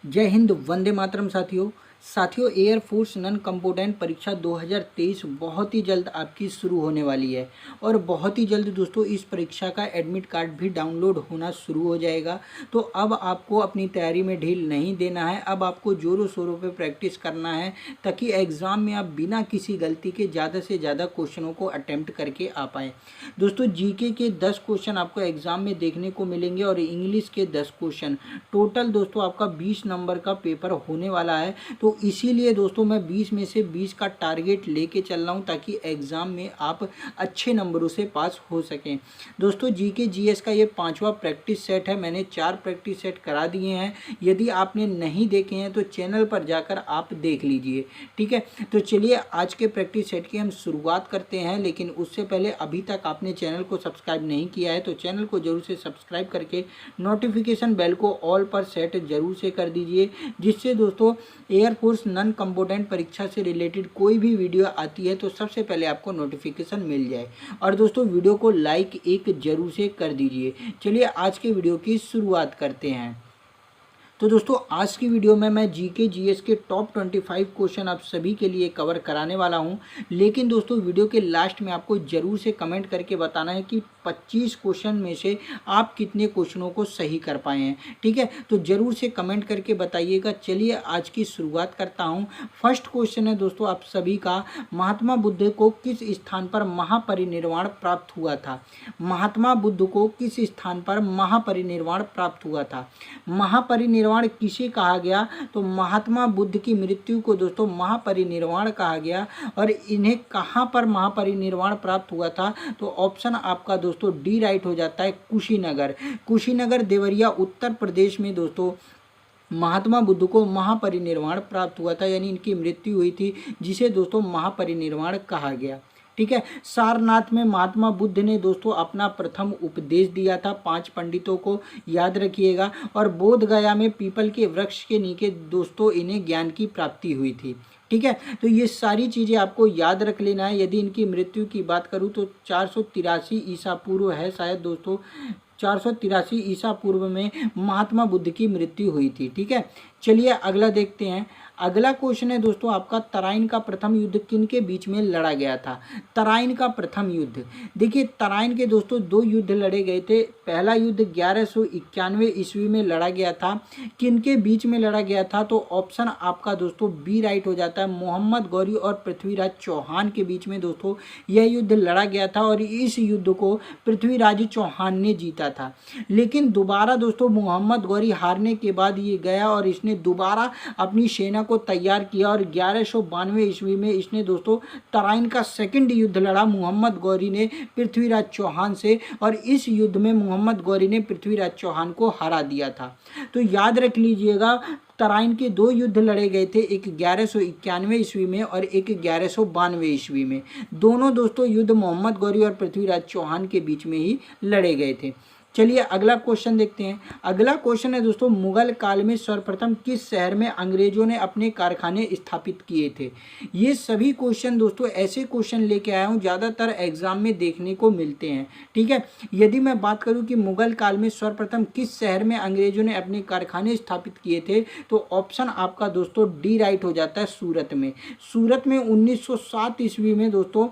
जय हिंद, वंदे मातरम। साथियों air force none component परीक्षा 2023 बहुत ही जल्द आपकी शुरू होने वाली है और बहुत ही जल्द दोस्तों इस परीक्षा का एडमिट कार्ड भी डाउनलोड होना शुरू हो जाएगा। तो अब आपको अपनी तैयारी में ढील नहीं देना है, अब आपको जोरों शोरों पे प्रैक्टिस करना है ताकि एग्ज़ाम में आप बिना किसी गलती के ज़्यादा से ज़्यादा क्वेश्चनों को अटैम्प्ट करके आ पाएँ। दोस्तों जीके के 10 क्वेश्चन आपको एग्ज़ाम में देखने को मिलेंगे और इंग्लिश के 10 क्वेश्चन। टोटल दोस्तों आपका 20 नंबर का पेपर होने वाला है। तो इसीलिए दोस्तों मैं 20 में से 20 का टारगेट लेके चल रहा हूँ ताकि एग्ज़ाम में आप अच्छे नंबरों से पास हो सकें। दोस्तों जीके जीएस का ये 5वां प्रैक्टिस सेट है। मैंने 4 प्रैक्टिस सेट करा दिए हैं। यदि आपने नहीं देखे हैं तो चैनल पर जाकर आप देख लीजिए, ठीक है। तो चलिए आज के प्रैक्टिस सेट की हम शुरुआत करते हैं, लेकिन उससे पहले अभी तक आपने चैनल को सब्सक्राइब नहीं किया है तो चैनल को जरूर से सब्सक्राइब करके नोटिफिकेशन बेल को ऑल पर सेट जरूर से कर दीजिए, जिससे दोस्तों एयरफोर्स नन कंपोनेंट परीक्षा से रिलेटेड कोई भी वीडियो आती है तो सबसे पहले आपको नोटिफिकेशन मिल जाए। और दोस्तों वीडियो को लाइक एक जरूर से कर दीजिए। चलिए आज के वीडियो की शुरुआत करते हैं। तो दोस्तों आज की वीडियो में मैं जीके जीएस के टॉप 25 क्वेश्चन आप सभी के लिए कवर कराने वाला हूं, लेकिन दोस्तों वीडियो के लास्ट में आपको ज़रूर से कमेंट करके बताना है कि 25 क्वेश्चन में से आप कितने क्वेश्चनों को सही कर पाए हैं, ठीक है। तो ज़रूर से कमेंट करके बताइएगा। चलिए आज की शुरुआत करता हूँ। फर्स्ट क्वेश्चन है दोस्तों आप सभी का, महात्मा बुद्ध को किस स्थान पर महापरिनिर्वाण प्राप्त हुआ था? महात्मा बुद्ध को किस स्थान पर महापरिनिर्वाण प्राप्त हुआ था? महापरिनिर्वाण किसे कहा गया? तो महात्मा बुद्ध की मृत्यु को दोस्तों महापरिनिर्वाण कहा गया। और इन्हें कहां पर महापरिनिर्वाण प्राप्त हुआ था? तो ऑप्शन आपका दोस्तों डी राइट हो जाता है, कुशीनगर। कुशीनगर देवरिया उत्तर प्रदेश में दोस्तों महात्मा बुद्ध को महापरिनिर्वाण प्राप्त हुआ था, यानी इनकी मृत्यु हुई थी, जिसे दोस्तों महापरिनिर्वाण कहा गया, ठीक है। सारनाथ में महात्मा बुद्ध ने दोस्तों अपना प्रथम उपदेश दिया था 5 पंडितों को, याद रखिएगा। और बोध गया में पीपल के वृक्ष के नीचे दोस्तों इन्हें ज्ञान की प्राप्ति हुई थी, ठीक है। तो ये सारी चीज़ें आपको याद रख लेना है। यदि इनकी मृत्यु की बात करूँ तो 483 ईसा पूर्व है शायद दोस्तों, 483 ईसा पूर्व में महात्मा बुद्ध की मृत्यु हुई थी, ठीक है। चलिए अगला देखते हैं। अगला क्वेश्चन है दोस्तों आपका, तराइन का प्रथम युद्ध किन के बीच में लड़ा गया था? तराइन का प्रथम युद्ध, देखिए तराइन के दोस्तों 2 युद्ध लड़े गए थे। पहला युद्ध 1191 ईस्वी में लड़ा गया था। किन के बीच में लड़ा गया था? तो ऑप्शन आपका दोस्तों बी राइट हो जाता है, मोहम्मद गौरी और पृथ्वीराज चौहान के बीच में दोस्तों यह युद्ध लड़ा गया था और इस युद्ध को पृथ्वीराज चौहान ने जीता था। लेकिन दोबारा दोस्तों मोहम्मद गौरी हारने के बाद ये गया और इसने दोबारा अपनी सेना को तैयार किया और 1192 ईस्वी में इसने दोस्तों तराइन का सेकंड युद्ध लड़ा मोहम्मद गौरी ने पृथ्वीराज चौहान से, और इस युद्ध में मोहम्मद गौरी ने पृथ्वीराज चौहान को हरा दिया था। तो याद रख लीजिएगा, तराइन के 2 युद्ध लड़े गए थे, एक 1191 ईस्वी में और एक 1192 ईस्वी में। दोनों दोस्तों युद्ध मोहम्मद गौरी और पृथ्वीराज चौहान के बीच में ही लड़े गए थे। चलिए अगला क्वेश्चन देखते हैं। अगला क्वेश्चन है दोस्तों, मुगल काल में सर्वप्रथम किस शहर में अंग्रेजों ने अपने कारखाने स्थापित किए थे? ये सभी क्वेश्चन दोस्तों ऐसे क्वेश्चन लेके आया हूँ ज़्यादातर एग्जाम में देखने को मिलते हैं, ठीक है। यदि मैं बात करूँ कि मुगल काल में सर्वप्रथम किस शहर में अंग्रेजों ने अपने कारखाने स्थापित किए थे, तो ऑप्शन आपका दोस्तों डी राइट हो जाता है, सूरत में। सूरत में 1907 ईस्वी में दोस्तों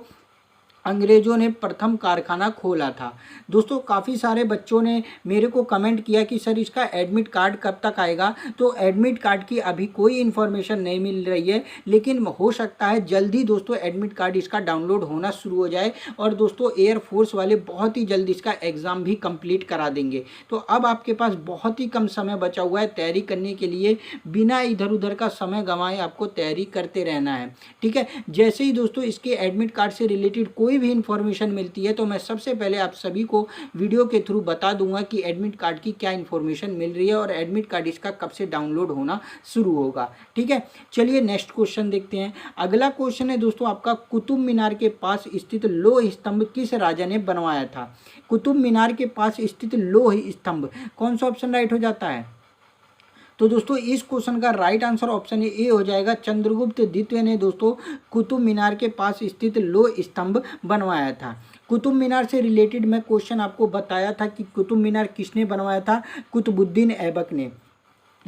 अंग्रेजों ने प्रथम कारखाना खोला था। दोस्तों काफ़ी सारे बच्चों ने मेरे को कमेंट किया कि सर इसका एडमिट कार्ड कब तक आएगा? तो एडमिट कार्ड की अभी कोई इन्फॉर्मेशन नहीं मिल रही है, लेकिन हो सकता है जल्दी दोस्तों एडमिट कार्ड इसका डाउनलोड होना शुरू हो जाए और दोस्तों एयरफोर्स वाले बहुत ही जल्द इसका एग्ज़ाम भी कंप्लीट करा देंगे। तो अब आपके पास बहुत ही कम समय बचा हुआ है तैयारी करने के लिए। बिना इधर उधर का समय गंवाए आपको तैयारी करते रहना है, ठीक है। जैसे ही दोस्तों इसके एडमिट कार्ड से रिलेटेड कोई भी इंफॉर्मेशन मिलती है तो मैं सबसे पहले आप सभी को वीडियो के थ्रू बता दूंगा कि एडमिट कार्ड की क्या इंफॉर्मेशन मिल रही है और एडमिट कार्ड इसका कब से डाउनलोड होना शुरू होगा, ठीक है। चलिए नेक्स्ट क्वेश्चन देखते हैं। अगला क्वेश्चन है दोस्तों आपका, कुतुब मीनार के पास स्थित लौह स्तंभ किस राजा ने बनवाया था? कुतुब मीनार के पास स्थित लौह स्तंभ, कौन सा ऑप्शन राइट हो जाता है? तो दोस्तों इस क्वेश्चन का राइट आंसर ऑप्शन ए हो जाएगा, चंद्रगुप्त द्वितीय ने दोस्तों कुतुब मीनार के पास स्थित लौह स्तंभ बनवाया था। कुतुब मीनार से रिलेटेड मैं क्वेश्चन आपको बताया था कि कुतुब मीनार किसने बनवाया था? कुतुबुद्दीन ऐबक ने।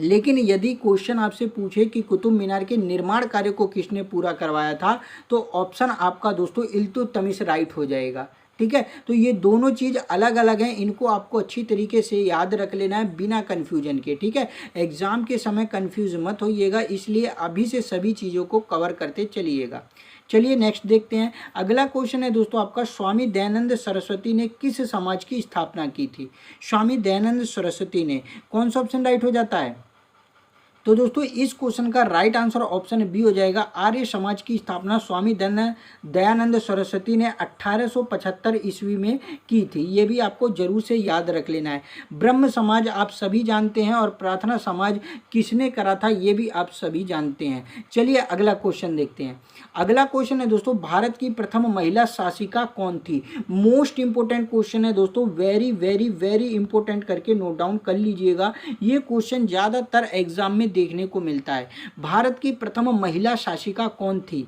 लेकिन यदि क्वेश्चन आपसे पूछे कि कुतुब मीनार के निर्माण कार्य को किसने पूरा करवाया था, तो ऑप्शन आपका दोस्तों इल्तुतमिश राइट हो जाएगा। ठीक है, तो ये दोनों चीज़ अलग अलग हैं, इनको आपको अच्छी तरीके से याद रख लेना है बिना कन्फ्यूजन के। ठीक है, एग्जाम के समय कन्फ्यूज मत होइएगा, इसलिए अभी से सभी चीज़ों को कवर करते चलिएगा। चलिए नेक्स्ट देखते हैं। अगला क्वेश्चन है दोस्तों आपका, स्वामी दयानंद सरस्वती ने किस समाज की स्थापना की थी? स्वामी दयानंद सरस्वती ने, कौन सा ऑप्शन राइट हो जाता है? तो दोस्तों इस क्वेश्चन का राइट आंसर ऑप्शन बी हो जाएगा। आर्य समाज की स्थापना स्वामी दयानंद सरस्वती ने 1875 ईस्वी में की थी। ये भी आपको जरूर से याद रख लेना है। ब्रह्म समाज आप सभी जानते हैं, और प्रार्थना समाज किसने करा था ये भी आप सभी जानते हैं। चलिए अगला क्वेश्चन देखते हैं। अगला क्वेश्चन है दोस्तों, भारत की प्रथम महिला शासिका कौन थी? मोस्ट इंपोर्टेंट क्वेश्चन है दोस्तों, वेरी वेरी वेरी इंपोर्टेंट करके नोट डाउन कर लीजिएगा। ये क्वेश्चन ज़्यादातर एग्जाम में देखने को मिलता है। भारत की प्रथम महिला शासिका कौन थी?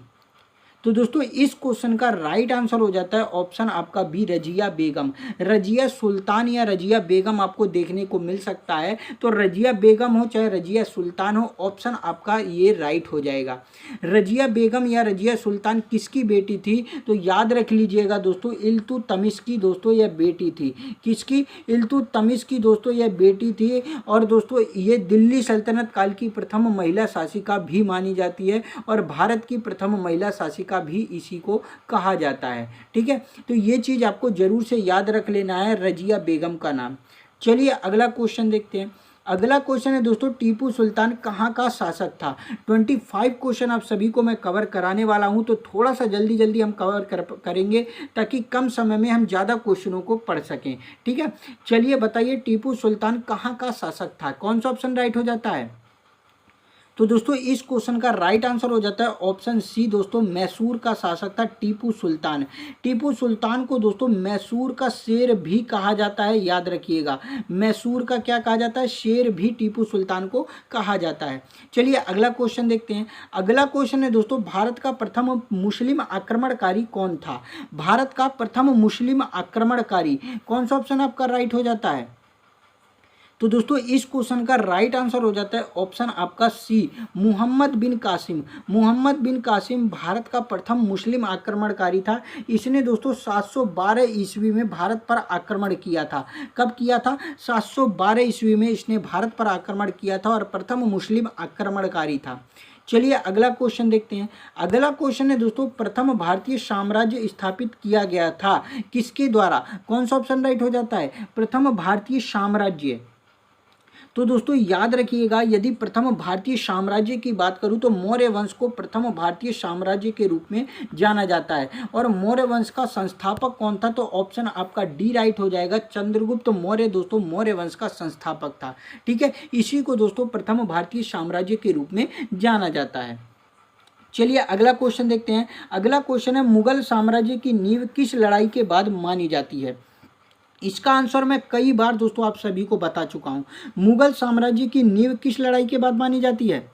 तो दोस्तों इस क्वेश्चन का राइट आंसर हो जाता है ऑप्शन आपका बी, रजिया बेगम। रजिया सुल्तान या रजिया बेगम आपको देखने को मिल सकता है, तो रजिया बेगम हो चाहे रजिया सुल्तान हो, ऑप्शन आपका ये राइट हो जाएगा। रजिया बेगम या रजिया सुल्तान किसकी बेटी थी? तो याद रख लीजिएगा दोस्तों, इल्तुतमिश की दोस्तों यह बेटी थी। किसकी? इल्तुतमिश की दोस्तों यह बेटी थी। और दोस्तों ये दिल्ली सल्तनत काल की प्रथम महिला शासिका भी मानी जाती है, और भारत की प्रथम महिला शासिका का भी इसी को कहा जाता है। ठीक है, तो ये चीज आपको जरूर से याद रख लेना है, रजिया बेगम का नाम। चलिए अगला क्वेश्चन देखते हैं। अगला क्वेश्चन है दोस्तों, टीपू सुल्तान कहाँ का शासक था? 25 क्वेश्चन आप सभी को मैं कवर कराने वाला हूं, तो थोड़ा सा जल्दी जल्दी हम कवर करेंगे ताकि कम समय में हम ज़्यादा क्वेश्चनों को पढ़ सकें। ठीक है, चलिए बताइए टीपू सुल्तान कहाँ का शासक था? कौन सा ऑप्शन राइट हो जाता है? तो दोस्तों इस क्वेश्चन का राइट आंसर हो जाता है ऑप्शन सी दोस्तों, मैसूर का शासक था टीपू सुल्तान। टीपू सुल्तान को दोस्तों मैसूर का शेर भी कहा जाता है, याद रखिएगा। मैसूर का क्या कहा जाता है? शेर भी टीपू सुल्तान को कहा जाता है। चलिए अगला क्वेश्चन देखते हैं। अगला क्वेश्चन है दोस्तों, भारत का प्रथम मुस्लिम आक्रमणकारी कौन था? भारत का प्रथम मुस्लिम आक्रमणकारी, कौन सा ऑप्शन आपका राइट हो जाता है? तो दोस्तों इस क्वेश्चन का राइट आंसर हो जाता है ऑप्शन आपका सी, मोहम्मद बिन कासिम। मोहम्मद बिन कासिम भारत का प्रथम मुस्लिम आक्रमणकारी था। इसने दोस्तों 712 ईस्वी में भारत पर आक्रमण किया था। कब किया था? 712 ईस्वी में इसने भारत पर आक्रमण किया था और प्रथम मुस्लिम आक्रमणकारी था। चलिए अगला क्वेश्चन देखते हैं। अगला क्वेश्चन है दोस्तों, प्रथम भारतीय साम्राज्य स्थापित किया गया था किसके द्वारा? कौन सा ऑप्शन राइट हो जाता है? प्रथम भारतीय साम्राज्य। तो दोस्तों याद रखिएगा, यदि प्रथम भारतीय साम्राज्य की बात करूं तो मौर्य वंश को प्रथम भारतीय साम्राज्य के रूप में जाना जाता है। और मौर्य वंश का संस्थापक कौन था? तो ऑप्शन आपका डी राइट हो जाएगा, चंद्रगुप्त मौर्य दोस्तों मौर्य वंश का संस्थापक था। ठीक है, इसी को दोस्तों प्रथम भारतीय साम्राज्य के रूप में जाना जाता है। चलिए अगला क्वेश्चन देखते हैं। अगला क्वेश्चन है, मुगल साम्राज्य की नींव किस लड़ाई के बाद मानी जाती है? इसका आंसर मैं कई बार दोस्तों आप सभी को बता चुका हूं। मुगल साम्राज्य की नींव किस लड़ाई के बाद मानी जाती है?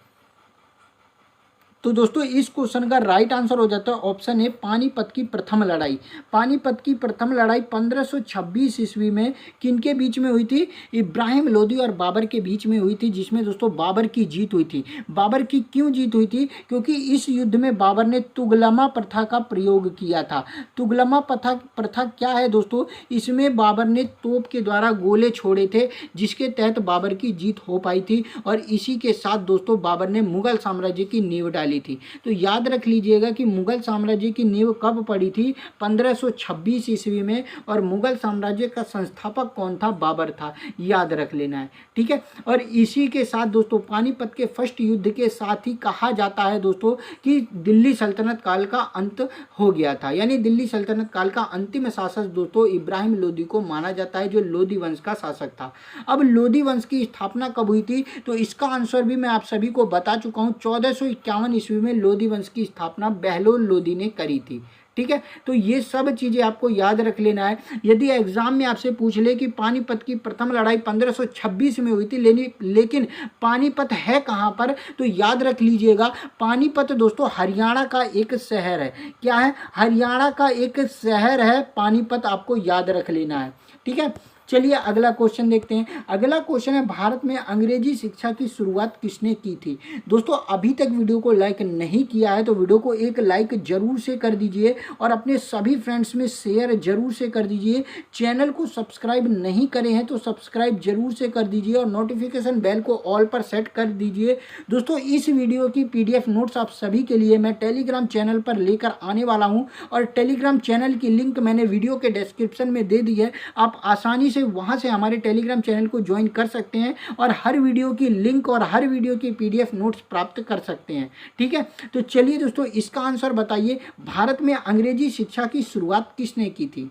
तो दोस्तों इस क्वेश्चन का राइट आंसर हो जाता है ऑप्शन ए, पानीपत की प्रथम लड़ाई। पानीपत की प्रथम लड़ाई 1526 ईस्वी में किनके बीच में हुई थी? इब्राहिम लोदी और बाबर के बीच में हुई थी, जिसमें दोस्तों बाबर की जीत हुई थी। बाबर की क्यों जीत हुई थी? क्योंकि इस युद्ध में बाबर ने तुगलमा प्रथा का प्रयोग किया था। तुगलमा प्रथा क्या है दोस्तों? इसमें बाबर ने तोप के द्वारा गोले छोड़े थे, जिसके तहत बाबर की जीत हो पाई थी। और इसी के साथ दोस्तों बाबर ने मुगल साम्राज्य की नींव डाली थी। तो याद रख लीजिएगा कि मुगल साम्राज्य की नींव कब पड़ी थी? 1526 ईस्वी में। और मुगल साम्राज्य का संस्थापक कौन था? बाबर था, याद रख लेना है। ठीक है, और इसी के साथ दोस्तों पानीपत के फर्स्ट युद्ध के साथ ही कहा जाता है दोस्तों कि दिल्ली सल्तनत काल का अंत हो गया था। यानी दिल्ली सल्तनत काल का अंतिम शासक दोस्तों इब्राहिम लोदी को माना जाता है, जो लोदी वंश का शासक था। अब लोदी वंश की स्थापना कब हुई थी? तो इसका आंसर भी मैं आप सभी को बता चुका हूं। 1451 ईस्वी में लोदी वंश की स्थापना बहलोल लोदी ने करी थी। ठीक है, तो ये सब चीजें आपको याद रख लेना है। यदि एग्जाम में आपसे पूछ ले कि पानीपत की प्रथम लड़ाई 1526 में हुई थी, लेकिन पानीपत है कहां पर? तो याद रख लीजिएगा, पानीपत दोस्तों हरियाणा का एक शहर है। क्या है? हरियाणा का एक शहर है पानीपत, आपको याद रख लेना है। ठीक है, चलिए अगला क्वेश्चन देखते हैं। अगला क्वेश्चन है, भारत में अंग्रेजी शिक्षा की शुरुआत किसने की थी? दोस्तों अभी तक वीडियो को लाइक नहीं किया है तो वीडियो को एक लाइक जरूर से कर दीजिए और अपने सभी फ्रेंड्स में शेयर जरूर से कर दीजिए। चैनल को सब्सक्राइब नहीं करे हैं तो सब्सक्राइब जरूर से कर दीजिए और नोटिफिकेशन बेल को ऑल पर सेट कर दीजिए। दोस्तों इस वीडियो की PDF नोट्स आप सभी के लिए मैं टेलीग्राम चैनल पर लेकर आने वाला हूं और टेलीग्राम चैनल की लिंक मैंने वीडियो के डिस्क्रिप्शन में दे दी है। आप आसानी से वहां से हमारे टेलीग्राम चैनल को ज्वाइन कर सकते हैं और हर वीडियो की लिंक और हर वीडियो की PDF नोट्स प्राप्त कर सकते हैं। ठीक है, तो चलिए दोस्तों इसका आंसर बताइए, भारत में अंग्रेजी शिक्षा की शुरुआत किसने की थी?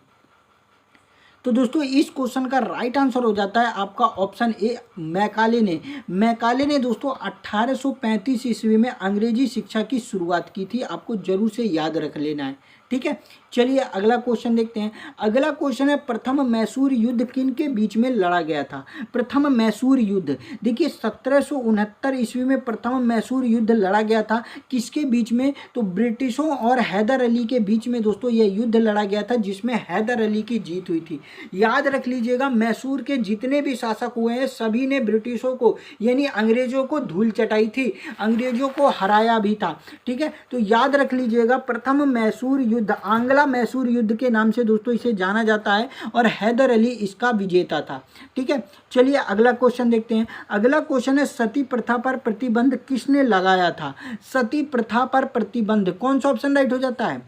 तो दोस्तों इस क्वेश्चन का राइट आंसर हो जाता है आपका ऑप्शन ए, मैकाले ने। मैकाले ने दोस्तों 1835 ईस्वी में अंग्रेजी शिक्षा की शुरुआत की थी। आपको जरूर से याद रख लेना है। ठीक है, चलिए अगला क्वेश्चन देखते हैं। अगला क्वेश्चन है, प्रथम मैसूर युद्ध किन के बीच में लड़ा गया था? प्रथम मैसूर युद्ध, देखिए 1769 ईस्वी में प्रथम मैसूर युद्ध लड़ा गया था। किसके बीच में? तो ब्रिटिशों और हैदर अली के बीच में दोस्तों यह युद्ध लड़ा गया था, जिसमें हैदर अली की जीत हुई थी। याद रख लीजिएगा, मैसूर के जितने भी शासक हुए हैं सभी ने ब्रिटिशों को यानी अंग्रेजों को धूल चटाई थी, अंग्रेजों को हराया भी था। ठीक है, तो याद रख लीजिएगा, प्रथम मैसूर युद्ध आंग्ला मैसूर युद्ध के नाम से दोस्तों इसे जाना जाता है और हैदर अली इसका विजेता था। ठीक है, चलिए अगला क्वेश्चन देखते हैं। अगला क्वेश्चन है, सती प्रथा पर प्रतिबंध किसने लगाया था? सती प्रथा पर प्रतिबंध, कौन सा ऑप्शन राइट हो जाता है?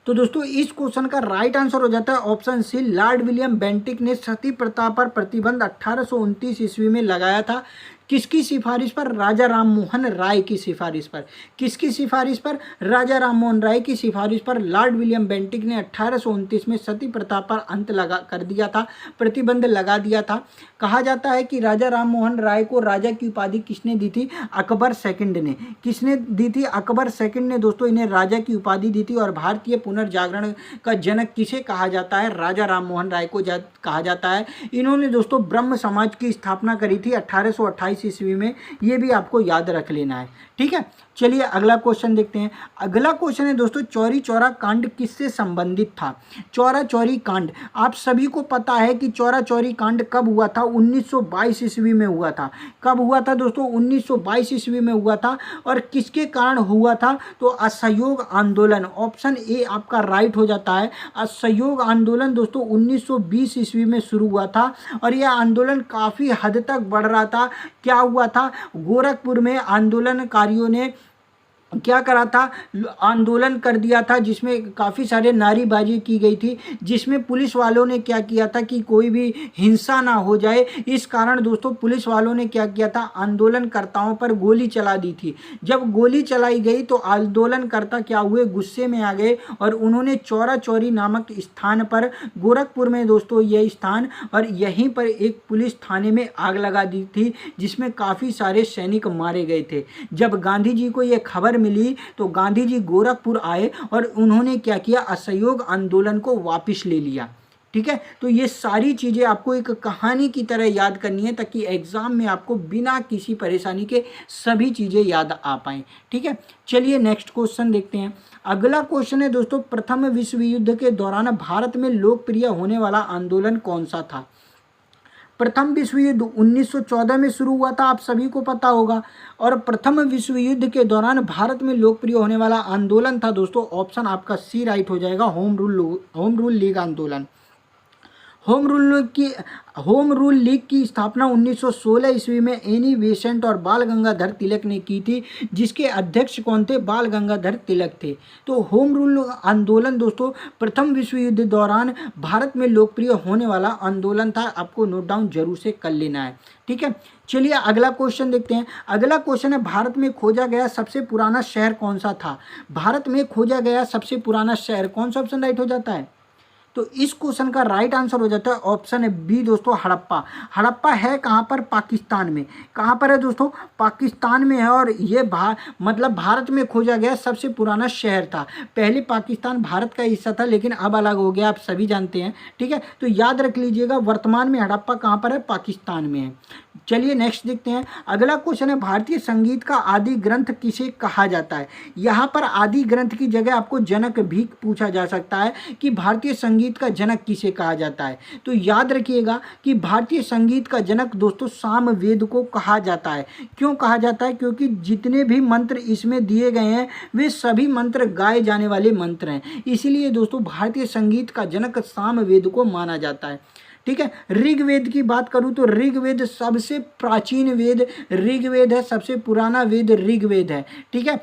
तो दोस्तों इस क्वेश्चन का राइट आंसर हो जाता है option C, Lord William Bentinck ने सती प्रथा पर प्रतिबंध 1829 ईस्वी में लगाया था। किसकी सिफारिश पर? राजा राममोहन राय की सिफारिश पर। किसकी सिफारिश पर? राजा राममोहन राय की सिफारिश पर लॉर्ड विलियम बेंटिक ने 1829 में सती प्रथा पर अंत लगा कर दिया था, प्रतिबंध लगा दिया था। कहा जाता है कि राजा राममोहन राय को राजा की उपाधि किसने दी थी? अकबर सेकंड ने। किसने दी थी? अकबर सेकंड ने दोस्तों इन्हें राजा की उपाधि दी थी। और भारतीय पुनर्जागरण का जनक किसे कहा जाता है? राजा राममोहन राय को कहा जाता है। इन्होंने दोस्तों ब्रह्म समाज की स्थापना करी थी 1828 ईस्वी में, ये भी आपको याद रख लेना है। ठीक है, चलिए अगला क्वेश्चन देखते हैं। अगला क्वेश्चन है दोस्तों, चौरी चौरा कांड किससे संबंधित था? चौरा चौरी कांड, आप सभी को पता है कि चौरा चौरी कांड कब हुआ था? 1922 ईस्वी में हुआ था। कब हुआ था दोस्तों? 1922 ईस्वी में हुआ था। और किसके कारण हुआ था? तो असहयोग आंदोलन, ऑप्शन ए आपका राइट हो जाता है। असहयोग आंदोलन दोस्तों 1920 ईस्वी में शुरू हुआ था और यह आंदोलन काफ़ी हद तक बढ़ रहा था। क्या हुआ था? गोरखपुर में आंदोलनकारियों ने क्या करा था? आंदोलन कर दिया था, जिसमें काफ़ी सारे नारेबाजी की गई थी, जिसमें पुलिस वालों ने क्या किया था कि कोई भी हिंसा ना हो जाए, इस कारण दोस्तों पुलिस वालों ने क्या किया था? आंदोलनकर्ताओं पर गोली चला दी थी। जब गोली चलाई गई तो आंदोलनकर्ता क्या हुए? गुस्से में आ गए और उन्होंने चौरा चौरी नामक स्थान पर, गोरखपुर में दोस्तों यह स्थान, और यहीं पर एक पुलिस थाने में आग लगा दी थी, जिसमें काफ़ी सारे सैनिक मारे गए थे। जब गांधी जी को यह खबर मिली तो गांधी जी गोरखपुर आए और उन्होंने क्या किया? असहयोग आंदोलन को वापस ले लिया। ठीक है, तो ये सारी चीज़ें आपको एक कहानी की तरह याद करनी है ताकि एग्जाम में आपको बिना किसी परेशानी के सभी चीज़ें याद आ पाएँ। ठीक है, चलिए नेक्स्ट क्वेश्चन देखते हैं। अगला क्वेश्चन है दोस्तों, प्रथम विश्व युद्ध के दौरान भारत में लोकप्रिय होने वाला आंदोलन कौन सा था? प्रथम विश्व युद्ध 1914 में शुरू हुआ था, आप सभी को पता होगा। और प्रथम विश्व युद्ध के दौरान भारत में लोकप्रिय होने वाला आंदोलन था दोस्तों, ऑप्शन आपका सी राइट हो जाएगा, होम रूल लीग आंदोलन। होम रूल लीग की स्थापना 1916 ईस्वी में एनी बेसेंट और बाल गंगाधर तिलक ने की थी, जिसके अध्यक्ष कौन थे? बाल गंगाधर तिलक थे। तो होम रूल आंदोलन दोस्तों प्रथम विश्व युद्ध दौरान भारत में लोकप्रिय होने वाला आंदोलन था। आपको नोट डाउन जरूर से कर लेना है। ठीक है, चलिए अगला क्वेश्चन देखते हैं। अगला क्वेश्चन है, भारत में खोजा गया सबसे पुराना शहर कौन सा था? भारत में खोजा गया सबसे पुराना शहर, कौन सा ऑप्शन राइट हो जाता है? तो इस क्वेश्चन का राइट आंसर हो जाता है ऑप्शन बी दोस्तों, हड़प्पा। हड़प्पा है कहाँ पर? पाकिस्तान में। कहाँ पर है दोस्तों? पाकिस्तान में है। और ये मतलब भारत में खोजा गया सबसे पुराना शहर था। पहले पाकिस्तान भारत का हिस्सा था, लेकिन अब अलग हो गया, आप सभी जानते हैं। ठीक है, तो याद रख लीजिएगा, वर्तमान में हड़प्पा कहाँ पर है? पाकिस्तान में है। चलिए नेक्स्ट देखते हैं। अगला क्वेश्चन है, भारतीय संगीत का आदि ग्रंथ किसे कहा जाता है? यहाँ पर आदि ग्रंथ की जगह आपको जनक भी पूछा जा सकता है कि भारतीय संगीत संगीत का जनक किसे कहा जाता है? तो याद रखिएगा कि भारतीय संगीत का जनक दोस्तों सामवेद को कहा जाता है। क्यों कहा जाता है? क्योंकि जितने भी मंत्र इसमें दिए गए हैं वे सभी मंत्र गाए जाने वाले मंत्र हैं, इसीलिए दोस्तों भारतीय संगीत का जनक सामवेद को माना जाता है। ठीक है, ऋग्वेद की बात करूं तो ऋग्वेद सबसे प्राचीन वेद ऋग्वेद है, सबसे पुराना वेद ऋग्वेद है। ठीक है,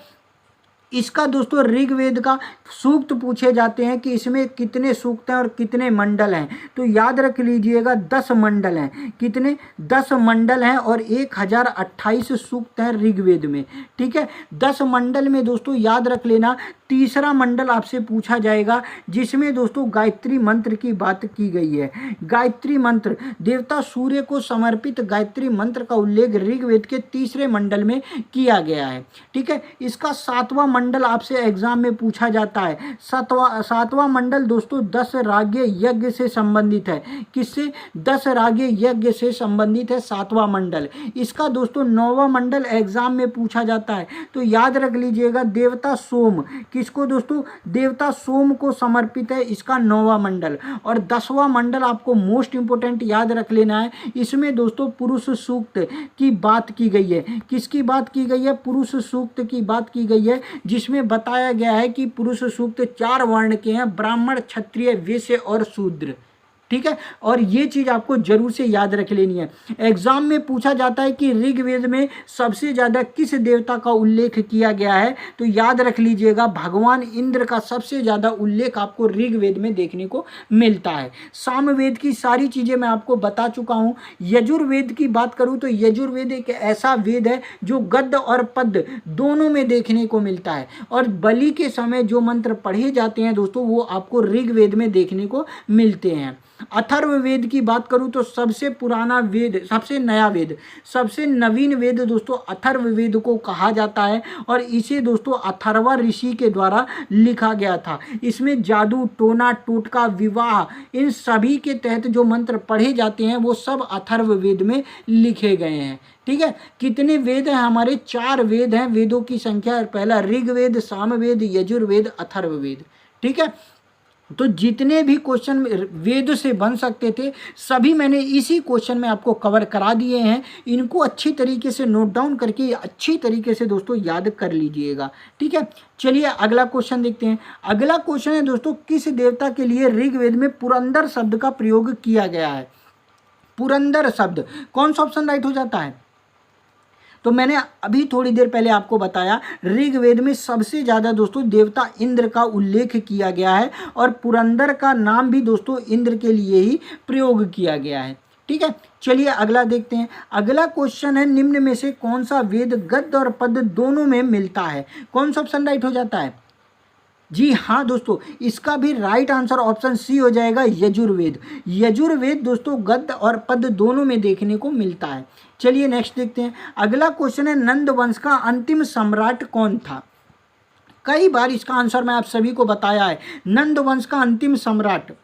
इसका दोस्तों ऋग्वेद का सूक्त पूछे जाते हैं कि इसमें कितने सूक्त हैं और कितने मंडल हैं, तो याद रख लीजिएगा 10 मंडल हैं। कितने? 10 मंडल हैं और 1028 सूक्त हैं ऋग्वेद में। ठीक है, 10 मंडल में दोस्तों याद रख लेना, तीसरा मंडल आपसे पूछा जाएगा जिसमें दोस्तों गायत्री मंत्र की बात की गई है। गायत्री मंत्र, देवता सूर्य को समर्पित गायत्री मंत्र का उल्लेख ऋग्वेद के तीसरे मंडल में किया गया है। ठीक है, इसका 7वां मंडल आपसे एग्जाम में पूछा जाता है। सातवां मंडल दोस्तों 10 राग्य यज्ञ से संबंधित है। किससे? 10 राग्य यज्ञ से संबंधित है 7वां मंडल। इसका दोस्तों 9वां मंडल एग्जाम में पूछा जाता है, तो याद रख लीजिएगा देवता सोम। किसको दोस्तों? देवता सोम को समर्पित है इसका 9वां मंडल। और 10वां मंडल आपको मोस्ट इंपोर्टेंट याद रख लेना है, इसमें दोस्तों पुरुष सूक्त की बात की गई है। किसकी बात की गई है? पुरुष सूक्त की बात की गई है, जिसमें बताया गया है कि पुरुष सूक्त 4 वर्ण के हैं, ब्राह्मण, क्षत्रिय, वैश्य और शूद्र। ठीक है, और ये चीज आपको जरूर से याद रख लेनी है। एग्जाम में पूछा जाता है कि ऋग्वेद में सबसे ज्यादा किस देवता का उल्लेख किया गया है, तो याद रख लीजिएगा भगवान इंद्र का सबसे ज्यादा उल्लेख आपको ऋग्वेद में देखने को मिलता है। सामवेद की सारी चीजें मैं आपको बता चुका हूं। यजुर्वेद की बात करूं तो यजुर्वेद एक ऐसा वेद है जो गद्य और पद्य दोनों में देखने को मिलता है, और बलि के समय जो मंत्र पढ़े जाते हैं दोस्तों वो आपको ऋग्वेद में देखने को मिलते हैं। अथर्ववेद की बात करूं तो सबसे पुराना वेद, सबसे नया वेद, सबसे नवीन वेद दोस्तों अथर्ववेद को कहा जाता है, और इसे दोस्तों अथर्वा ऋषि के द्वारा लिखा गया था। इसमें जादू, टोना, टोटका, विवाह, इन सभी के तहत जो मंत्र पढ़े जाते हैं वो सब अथर्ववेद में लिखे गए हैं। ठीक है, कितने वेद हैं हमारे? 4 वेद हैं। वेदों की संख्या, पहला ऋग्वेद, सामवेद, यजुर्वेद, अथर्ववेद। ठीक है, तो जितने भी क्वेश्चन वेद से बन सकते थे सभी मैंने इसी क्वेश्चन में आपको कवर करा दिए हैं। इनको अच्छी तरीके से नोट डाउन करके अच्छी तरीके से दोस्तों याद कर लीजिएगा। ठीक है, चलिए अगला क्वेश्चन देखते हैं। अगला क्वेश्चन है दोस्तों, किस देवता के लिए ऋग्वेद में पुरंदर शब्द का प्रयोग किया गया है? पुरंदर शब्द, कौन सा ऑप्शन राइट हो जाता है? तो मैंने अभी थोड़ी देर पहले आपको बताया ऋग्वेद में सबसे ज़्यादा दोस्तों देवता इंद्र का उल्लेख किया गया है, और पुरंदर का नाम भी दोस्तों इंद्र के लिए ही प्रयोग किया गया है। ठीक है, चलिए अगला देखते हैं। अगला क्वेश्चन है, निम्न में से कौन सा वेद गद्य और पद्य दोनों में मिलता है? कौन सा ऑप्शन राइट हो जाता है? जी हाँ दोस्तों, इसका भी राइट आंसर ऑप्शन सी हो जाएगा, यजुर्वेद। यजुर्वेद दोस्तों गद्य और पद्य दोनों में देखने को मिलता है। चलिए नेक्स्ट देखते हैं। अगला क्वेश्चन है, नंद वंश का अंतिम सम्राट कौन था? कई बार इसका आंसर मैं आप सभी को बताया है, नंद वंश का अंतिम सम्राट।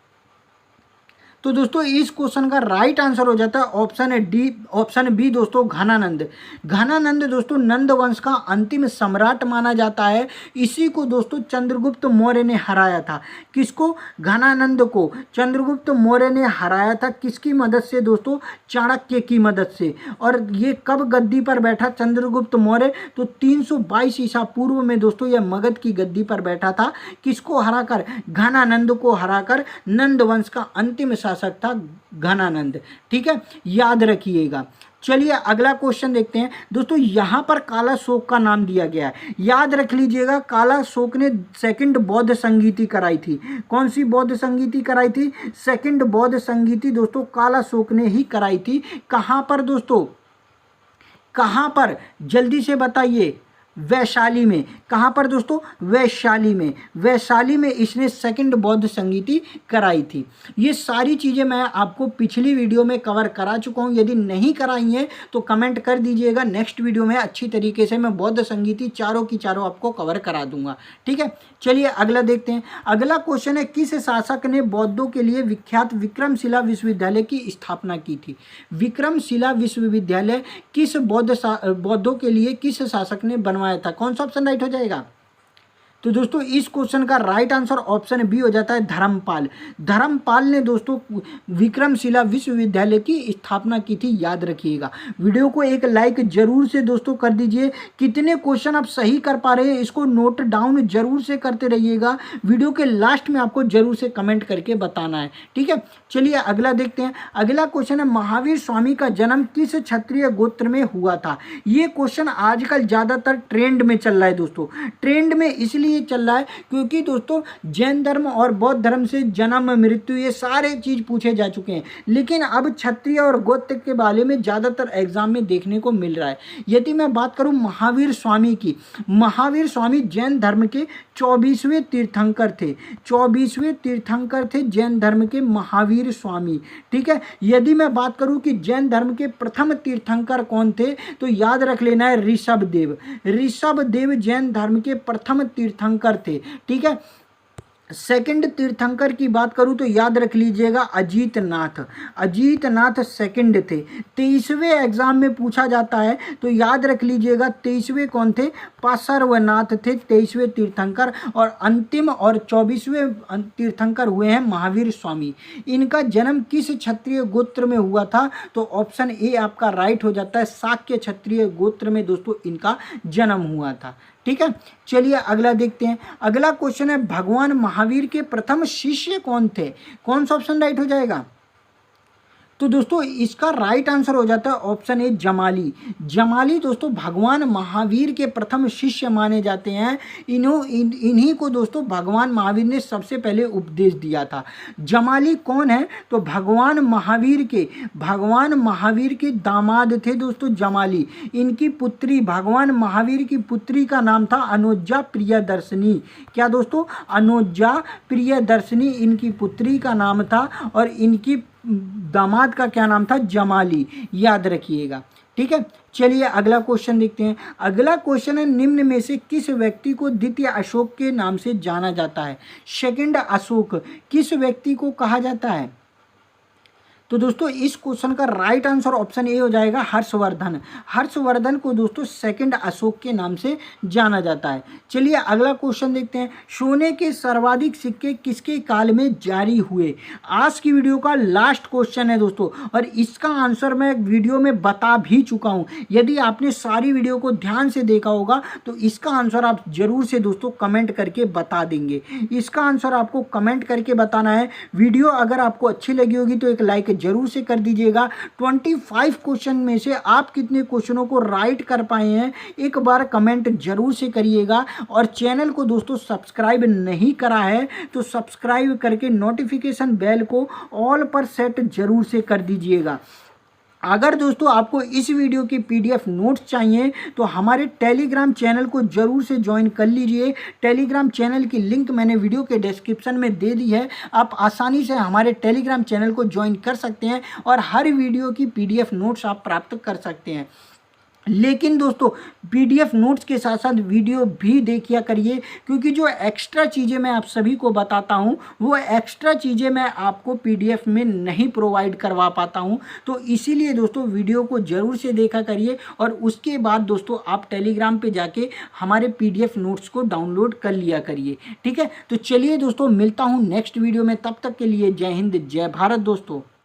तो दोस्तों इस क्वेश्चन का राइट आंसर हो जाता है ऑप्शन है डी, ऑप्शन बी दोस्तों, घनानंद। घनानंद दोस्तों नंद वंश का अंतिम सम्राट माना जाता है। इसी को दोस्तों चंद्रगुप्त मौर्य ने हराया था। किसको? घनानंद को चंद्रगुप्त मौर्य ने हराया था। किसकी मदद से दोस्तों? चाणक्य की मदद से। और ये कब गद्दी पर बैठा चंद्रगुप्त मौर्य? तो 322 ईसा पूर्व में दोस्तों यह मगध की गद्दी पर बैठा था। किसको हराकर? घनानंद को हराकर नंद वंश का अंतिम शासक था घनानंद। ठीक है, याद रखिएगा। चलिए अगला क्वेश्चन देखते हैं दोस्तों। यहां पर काला शोक का नाम दिया गया है, याद रख लीजिएगा। काला शोक ने सेकंड बौद्ध संगीति कराई थी। कौन सी बौद्ध संगीति कराई थी? सेकंड बौद्ध संगीति दोस्तों काला शोक ने ही कराई थी। कहां पर दोस्तों? कहां पर? जल्दी से बताइए। वैशाली में। कहाँ पर दोस्तों? वैशाली में। वैशाली में इसने सेकंड बौद्ध संगीति कराई थी। ये सारी चीज़ें मैं आपको पिछली वीडियो में कवर करा चुका हूँ। यदि नहीं कराई हैं तो कमेंट कर दीजिएगा, नेक्स्ट वीडियो में अच्छी तरीके से मैं बौद्ध संगीति चारों की चारों आपको कवर करा दूंगा। ठीक है, चलिए अगला देखते हैं। अगला क्वेश्चन है, किस शासक ने बौद्धों के लिए विख्यात विक्रमशिला विश्वविद्यालय की स्थापना की थी? विक्रमशिला विश्वविद्यालय किस बौद्धों के लिए किस शासक ने बनवाया था? कौन सा ऑप्शन राइट हो जाएगा? तो दोस्तों इस क्वेश्चन का राइट आंसर ऑप्शन बी हो जाता है धर्मपाल। धर्मपाल ने दोस्तों विक्रमशिला विश्वविद्यालय की स्थापना की थी, याद रखिएगा। वीडियो को एक लाइक जरूर से दोस्तों कर दीजिए। कितने क्वेश्चन आप सही कर पा रहे हैं इसको नोट डाउन जरूर से करते रहिएगा। वीडियो के लास्ट में आपको जरूर से कमेंट करके बताना है, ठीक है। चलिए अगला देखते हैं। अगला क्वेश्चन है महावीर स्वामी का जन्म किस क्षत्रिय गोत्र में हुआ था। ये क्वेश्चन आजकल ज्यादातर ट्रेंड में चल रहा है दोस्तों। ट्रेंड में इसलिए चल रहा है क्योंकि दोस्तों जैन धर्म और बौद्ध धर्म से जन्म मृत्यु ये सारे चीज पूछे जा चुके हैं, लेकिन अब क्षत्रिय और गोत्र के बारे में ज्यादातर एग्जाम में देखने को मिल रहा है। यदि मैं बात करूं महावीर स्वामी की, महावीर स्वामी जैन धर्म के 24वें तीर्थंकर थे। 24वें तीर्थंकर थे जैन धर्म के महावीर स्वामी, ठीक है। यदि मैं बात करूं कि जैन धर्म के प्रथम तीर्थंकर कौन थे, तो याद रख लेना है ऋषभ देव। ऋषभ देव जैन धर्म के प्रथम तीर्थंकर थे, ठीक है। सेकंड तीर्थंकर की बात करूं तो याद रख लीजिएगा अजीत नाथ। अजीत नाथ सेकंड थे। 23वें एग्जाम में पूछा जाता है तो याद रख लीजिएगा 23वें कौन थे, पार्श्वनाथ थे 23वें तीर्थंकर। और अंतिम और 24वें तीर्थंकर हुए हैं महावीर स्वामी। इनका जन्म किस क्षत्रिय गोत्र में हुआ था, तो ऑप्शन ए आपका राइट हो जाता है, शाक्य क्षत्रिय गोत्र में दोस्तों इनका जन्म हुआ था, ठीक है। चलिए अगला देखते हैं। अगला क्वेश्चन है भगवान महावीर के प्रथम शिष्य कौन थे। कौन सा ऑप्शन राइट हो जाएगा, तो दोस्तों इसका राइट आंसर हो जाता है ऑप्शन ए जमाली। जमाली दोस्तों भगवान महावीर के प्रथम शिष्य माने जाते हैं। इन्हीं को दोस्तों भगवान महावीर ने सबसे पहले उपदेश दिया था। जमाली कौन है, तो भगवान महावीर के दामाद थे दोस्तों जमाली। इनकी पुत्री, भगवान महावीर की पुत्री का नाम था अनुजा प्रियदर्शनी। क्या दोस्तों, अनुजा प्रियदर्शनी इनकी पुत्री का नाम था और इनकी दामाद का क्या नाम था, जमाली, याद रखिएगा, ठीक है। चलिए अगला क्वेश्चन देखते हैं। अगला क्वेश्चन है निम्न में से किस व्यक्ति को द्वितीय अशोक के नाम से जाना जाता है। सेकंड अशोक किस व्यक्ति को कहा जाता है, तो दोस्तों इस क्वेश्चन का राइट आंसर ऑप्शन ए हो जाएगा हर्षवर्धन। हर्षवर्धन को दोस्तों सेकंड अशोक के नाम से जाना जाता है। चलिए अगला क्वेश्चन देखते हैं। सोने के सर्वाधिक सिक्के किसके काल में जारी हुए। आज की वीडियो का लास्ट क्वेश्चन है दोस्तों, और इसका आंसर मैं वीडियो में बता भी चुका हूं। यदि आपने सारी वीडियो को ध्यान से देखा होगा तो इसका आंसर आप जरूर से दोस्तों कमेंट करके बता देंगे। इसका आंसर आपको कमेंट करके बताना है। वीडियो अगर आपको अच्छी लगी होगी तो एक लाइक जरूर से कर दीजिएगा। 25 क्वेश्चन में से आप कितने क्वेश्चनों को राइट कर पाए हैं एक बार कमेंट जरूर से करिएगा। और चैनल को दोस्तों सब्सक्राइब नहीं करा है तो सब्सक्राइब करके नोटिफिकेशन बेल को ऑल पर सेट जरूर से कर दीजिएगा। अगर दोस्तों आपको इस वीडियो की पीडीएफ नोट्स चाहिए तो हमारे टेलीग्राम चैनल को जरूर से ज्वाइन कर लीजिए। टेलीग्राम चैनल की लिंक मैंने वीडियो के डिस्क्रिप्शन में दे दी है। आप आसानी से हमारे टेलीग्राम चैनल को ज्वाइन कर सकते हैं और हर वीडियो की पीडीएफ नोट्स आप प्राप्त कर सकते हैं। लेकिन दोस्तों पीडीएफ नोट्स के साथ साथ वीडियो भी देखिया करिए, क्योंकि जो एक्स्ट्रा चीज़ें मैं आप सभी को बताता हूं वो एक्स्ट्रा चीज़ें मैं आपको पीडीएफ में नहीं प्रोवाइड करवा पाता हूं। तो इसीलिए दोस्तों वीडियो को ज़रूर से देखा करिए और उसके बाद दोस्तों आप टेलीग्राम पे जाके हमारे पीडीएफ नोट्स को डाउनलोड कर लिया करिए, ठीक है। तो चलिए दोस्तों मिलता हूँ नेक्स्ट वीडियो में, तब तक के लिए जय हिंद जय भारत दोस्तों।